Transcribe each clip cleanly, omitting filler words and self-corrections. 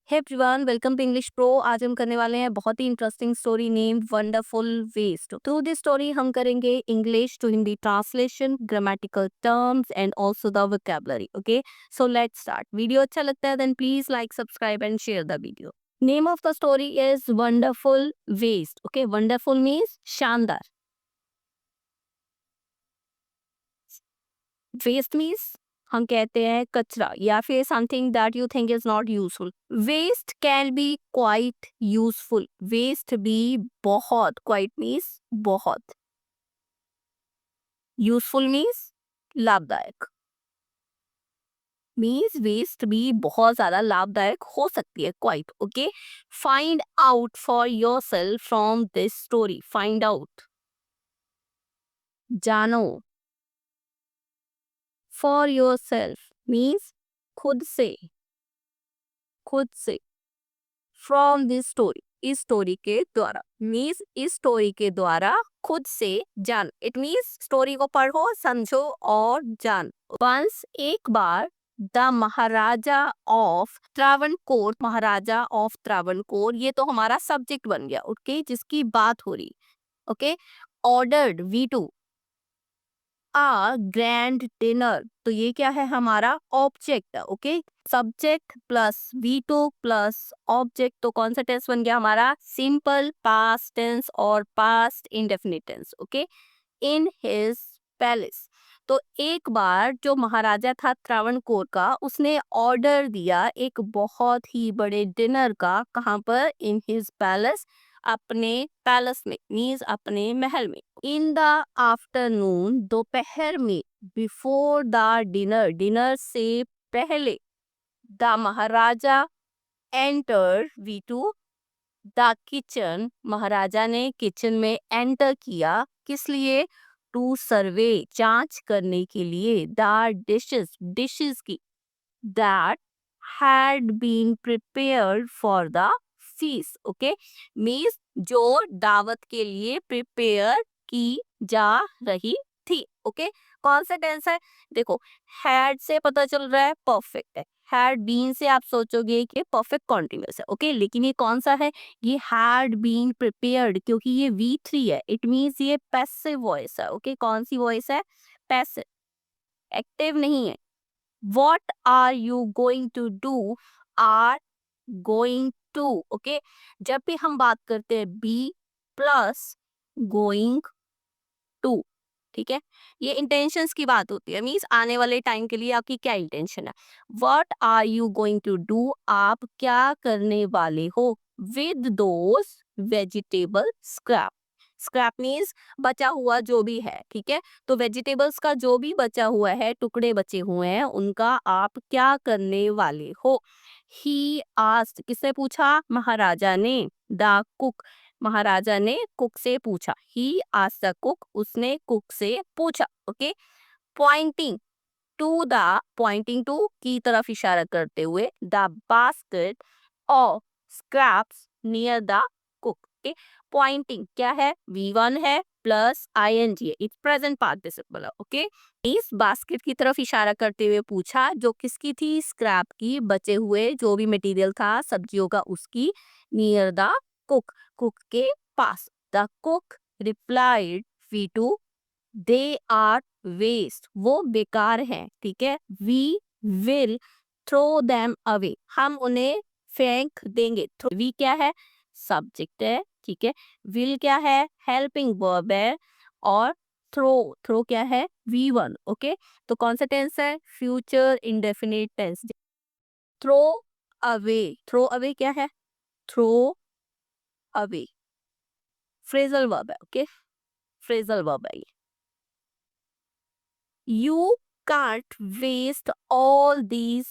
Hey everyone, welcome to English pro. आज हम करने वाले हैं बहुत ही interesting story named wonderful waste. Through this story हम करेंगे English to Hindi translation, grammatical terms and also the vocabulary. Okay, so let's start. Video अच्छा लगता है then please like, subscribe and share the video. Name of the story is wonderful waste. Okay, wonderful means शानदार, waste means हम कहते हैं कचरा या फिर something that you think is not useful. Waste can be quite useful. Waste भी बहुत, quite means बहुत, यूजफुल मीन्स लाभदायक। मीन्स वेस्ट भी बहुत ज्यादा लाभदायक हो सकती है, quite. Okay, find out for yourself from this story. Find out, जानो। फॉर योर सेल्फ मीन्स खुद से, खुद से। फ्रॉम दिस स्टोरी, इस स्टोरी के द्वारा। मीन्स इस स्टोरी के द्वारा खुद से जान। इट मीन्स स्टोरी को पढ़ो, समझो और जान। वंस एक बार the Maharaja of Travancore, Maharaja of Travancore, ये तो हमारा सब्जेक्ट बन गया। ओके, जिसकी बात हो रही। Okay, ordered V2 a grand dinner, तो ये क्या है, हमारा ऑब्जेक्ट है। Okay, subject plus V2 plus object, तो कौन सा टेंस बन गया हमारा, सिंपल पास्ट टेंस और past indefinite tense. Okay, in his palace. तो एक बार जो महाराजा था त्रावणकोर का, उसने ऑर्डर दिया एक बहुत ही बड़े डिनर का। कहाँ पर, इन हिज पैलेस, अपने पैलेस में, मीन्स अपने महल में। इन द आफ्टरनून, दोपहर में। बिफोर द डिनर, डिनर से पहले। The Maharaja enter V2 the kitchen, Maharaja ने किचन में एंटर किया। किस लिए, टू सर्वे, जांच करने के लिए। द डिशेस, डिशेस की। That had been prepared for the feast. Okay, means जो दावत के लिए प्रिपेयर की जा रही थी। ओके, कौन सा टेंस है, देखो, हैड से पता चल रहा है परफेक्ट है। हैड बीन से आप सोचोगे कि परफेक्ट कॉन्टिन्यूअस है। ओके, लेकिन ये कौन सा है, ये हैड बीन प्रिपेयर्ड, क्योंकि ये V3 है। इट मीन्स ये पैसिव वॉइस है। ओके, कौन सी वॉइस है, पैसिव, एक्टिव नहीं है। What are you going to do? Are going to। Okay, जब भी हम बात करते हैं be प्लस going to, ठीक है, ये इंटेंशंस की बात होती है। मीन्स आने वाले टाइम के लिए आपकी क्या इंटेंशन है। What are you going to do? आप क्या करने वाले हो। With those vegetable scrap। Scrap means बचा हुआ जो भी है, ठीक है। तो वेजिटेबल्स का जो भी बचा हुआ है, टुकड़े बचे हुए हैं, उनका आप क्या करने वाले हो। ही आस्क्ड, किससे पूछा, महाराजा ने। द कुक, महाराजा ने कुक से पूछा। ही आस्क्ड द कुक, उसने कुक से पूछा। Okay, pointing to the, pointing to की तरफ इशारा करते हुए, the basket of scraps near the cook. Okay, pointing क्या है, V1 है plus ING, it's present participle. Okay, इस बास्केट की तरफ इशारा करते हुए पूछा, जो किसकी थी, स्क्रैप की, बचे हुए जो भी मटेरियल था सब्जियों का, उसकी। नियर द कुक, कुक के पास। The cook replied V2 they are waste, वो बेकार हैं, ठीक है। We will throw them away, हम उन्हें फेंक देंगे। वी क्या है, सब्जेक्ट है, ठीक है। विल क्या है, हेल्पिंग वर्ब है। और थ्रो, थ्रो क्या है, V1। ओके, तो कौन सा टेंस है, future indefinite tense. Throw away, throw away क्या है, थ्रो अवे फ्रेजल वर्ब है। ओके, फ्रेजल वर्ब है ये। You can't waste all these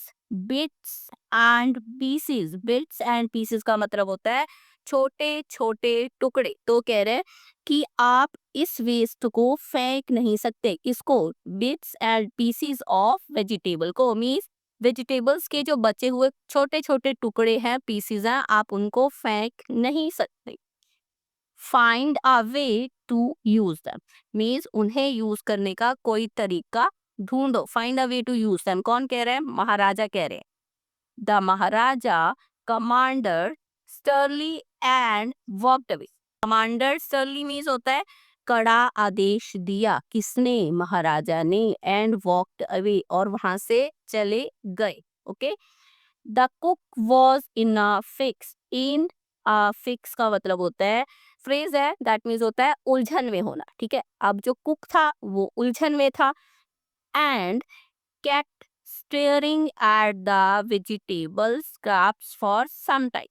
bits and pieces। Bits and pieces का मतलब होता है छोटे छोटे टुकड़े। तो कह रहे हैं कि आप इस वेस्ट को फेंक नहीं सकते। किसको, bits and PCs of vegetable को। मीन्स वेजिटेबल्स के जो बचे हुए छोटे छोटे टुकड़े हैं, पीसीज हैं, आप उनको फेंक नहीं सकते। Find a way to use them, means उन्हें यूज करने का कोई तरीका ढूंढो। Find a way to use them कौन कह रहे हैं, महाराजा कह रहे हैं। The maharaja commanded sternly and walked away. Commanded sternly means होता है कड़ा आदेश दिया, किसने, महाराजा ने, एंड वॉकड अवे और वहां से चले गए। Okay, the cook was in a fix. In a fix का मतलब होता है, फ्रेज है, दैट मीन्स होता है उलझन में होना। ठीक है, अब जो कुक था वो उलझन में था। And kept staring at the vegetable scraps for some time.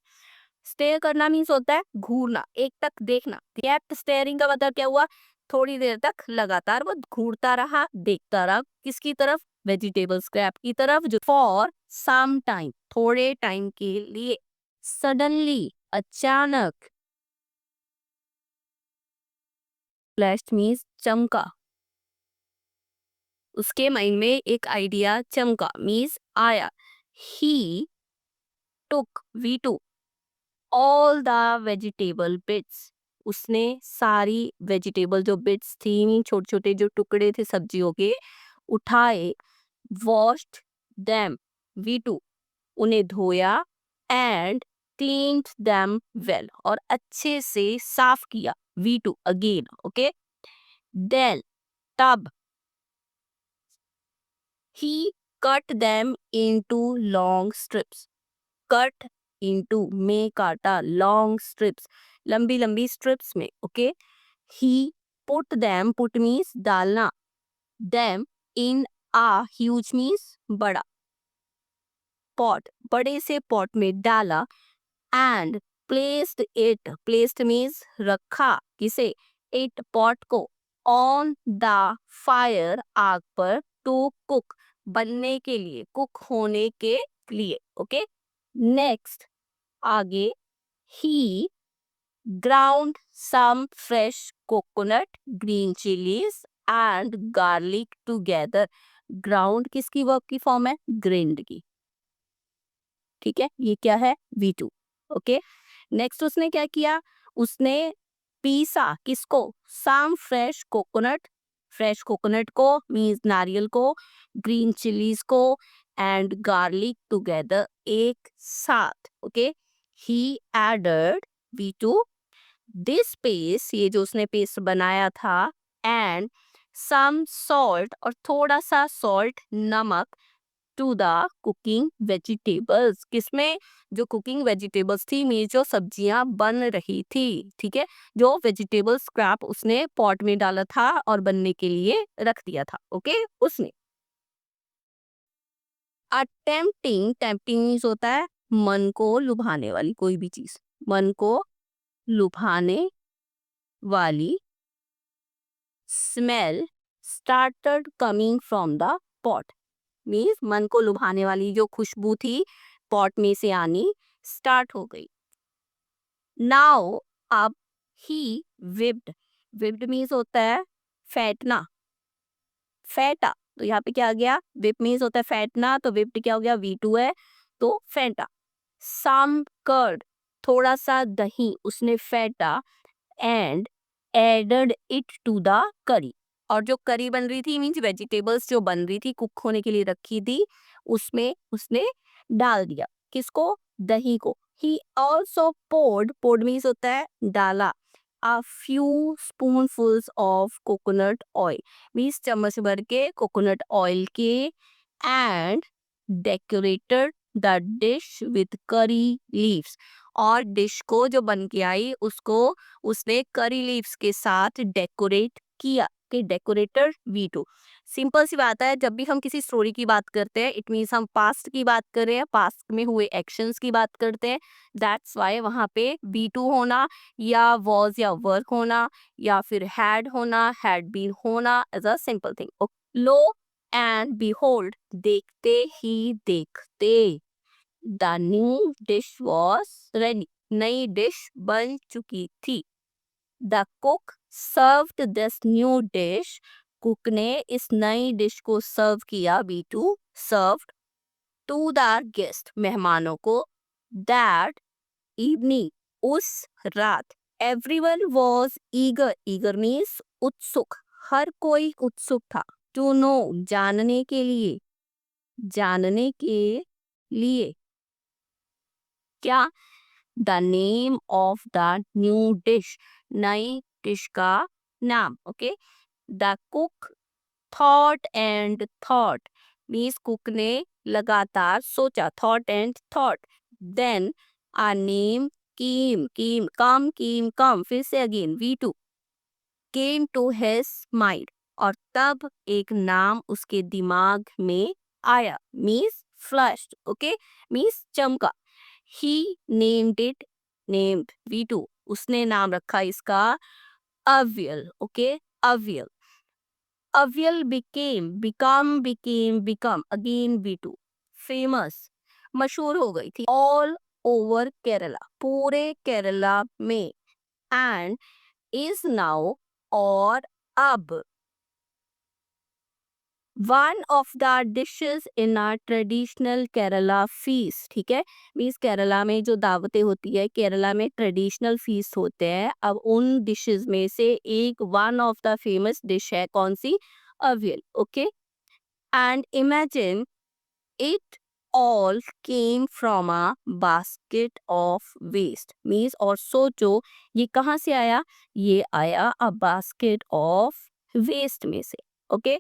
Stare करना मीन्स होता है घूरना, एक तक देखना। kept staring का मतलब क्या हुआ, थोड़ी देर तक लगातार वो घूरता रहा, देखता रहा, किसकी तरफ, वेजिटेबल स्क्रैप की तरफ, जो फॉर सम टाइम, थोड़े टाइम के लिए। सडनली, अचानक। फ्लैश मीन्स चमका, उसके माइंड में एक आइडिया चमका, मीन्स आया। ही took, we took all the vegetable bits. उसने सारी वेजिटेबल जो बिट्स थी, छोटे छोटे जो टुकड़े थे सब्जियों के, उठाए। washed them, we took, उन्हें धोया। and cleaned them well, और अच्छे से साफ किया, we took again. okay, then तब he cut them into long strips. Cut into में काटा, लॉन्ग स्ट्रिप्स लंबी लंबी स्ट्रिप्स में। Okay, he put them, put means डालना, them in a huge means बड़ा, पॉट बड़े से पॉट में डाला। And placed it, placed means रखा, किसे, इट पॉट को, ऑन द फायर आग पर, टू कुक बनने के लिए, कुक होने के लिए। ओके, नेक्स्ट आगे, he ground some fresh coconut, green chilies and garlic together. ground किसकी वर्ब की फॉर्म है, ग्रिंड की। ठीक है, ये क्या है, V2। ओके, नेक्स्ट उसने क्या किया, उसने पीसा, किसको, some fresh coconut, fresh coconut को मीन्स नारियल को, ग्रीन चिलीज को, एंड गार्लिक टुगेदर, एक साथ। Okay, he added, V2, this paste, ये जो उसने पेस्ट बनाया था, एंड सम सॉल्ट, और थोड़ा सा सॉल्ट, नमक, टू द कुकिंग वेजिटेबल्स, किसमें, जो कुकिंग वेजिटेबल्स थी, मीन्स जो सब्जियां बन रही थी। ठीक है, जो वेजिटेबल स्क्रैप उसने पॉट में डाला था और बनने के लिए रख दिया था। ओके, उसने। अटेम्प्टिंग, टेम्पटिंग मीन्स होता है मन को लुभाने वाली कोई भी चीज, मन को लुभाने वाली। Smell started coming from the pot, means मन को लुभाने वाली जो खुशबू थी पॉट में से आनी स्टार्ट हो गई। नाउ, अब, ही विप्ड, विप्ड मीन्स होता है फैटना, फैटा, तो यहाँ पे क्या आ गया, विप मीन्स होता है फैटना, तो विप्ड क्या हो गया, V2 है, तो फैटा। सम कर्ड, थोड़ा सा दही उसने फैटा, and added it to the curry, और जो करी बन रही थी मीन्स वेजिटेबल्स जो बन रही थी, कुक होने के लिए रखी थी, उसमें उसने डाल दिया, किसको, दही को। He also poured, poured means होता है डाला, a few spoonfuls of coconut oil, means चम्मच भर के कोकोनट ऑयल के, and decorated the dish with curry leaves, और डिश को जो बन के आई उसको उसने करी लीव्स के साथ डेकोरेट किया, कि डेकोरेटर V2। सिंपल सी बात है, जब भी हम किसी स्टोरी की बात करते हैं, इट मीन्स हम पास्ट की बात कर रहे हैं, पास्ट में हुए एक्शंस की बात करते हैं, दैट्स वाई वहां पे V2 होना, या वॉज या वर्क होना, या फिर हैड होना, हैड बीन होना, as a simple thing. Lo and behold, देखते ही देखते, the new dish was ready, नई डिश बन चुकी थी। The cook served this new dish, cook ने इस नई डिश को सर्व किया, B2, served, to the guest, मेहमानों को, दैट इवनिंग, उस रात। Everyone was eager, eager means उत्सुक, हर कोई उत्सुक था, टू नो, जानने के लिए, जानने के लिए, क्या? The name of the new dish, नई डिश का नाम. Okay. The cook thought and thought, means cook ने लगातार सोचा. Thought and thought. Then a name came, फिर से again V2 came to his mind, और तब एक नाम उसके दिमाग में आया. Means flashed. ओके. मीन्स चमका. ही नेम्ड इट, नेम्ड V2, उसने नाम रखा इसका avial. Okay. Avial. Avial became again V2 famous, मशहूर हो गई थी. ऑल ओवर केरला, पूरे केरला में. एंड इज नाउ, और अब, one of the dishes in a traditional Kerala feast. ठीक है. मीन्स केरला में जो दावतें होती है, केरला में ट्रेडिशनल फीस्ट होते हैं. अब उन डिशेस में से एक, one of the famous dish है, कौन सी? Avial. Okay. And imagine it all came from a basket of waste. Means, और सोचो ये कहाँ से आया? ये आया अ बास्केट ऑफ वेस्ट में से. ओके.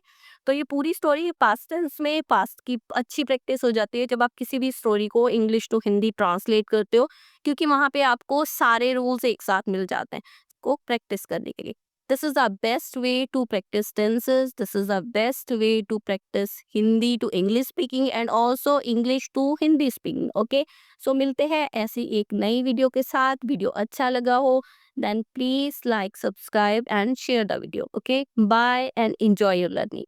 तो ये पूरी स्टोरी पास्ट टेंस में, पास्ट की अच्छी प्रैक्टिस हो जाती है जब आप किसी भी स्टोरी को इंग्लिश टू हिंदी ट्रांसलेट करते हो, क्योंकि वहां पे आपको सारे रूल्स एक साथ मिल जाते हैं को प्रैक्टिस करने के लिए. This is the best way to practice tenses. This is the best way to practice Hindi to English speaking and also English to Hindi speaking. Okay? So मिलते हैं ऐसी एक नई वीडियो के साथ. वीडियो अच्छा लगा हो then please like, subscribe and share the video. Okay? Bye and enjoy your learning.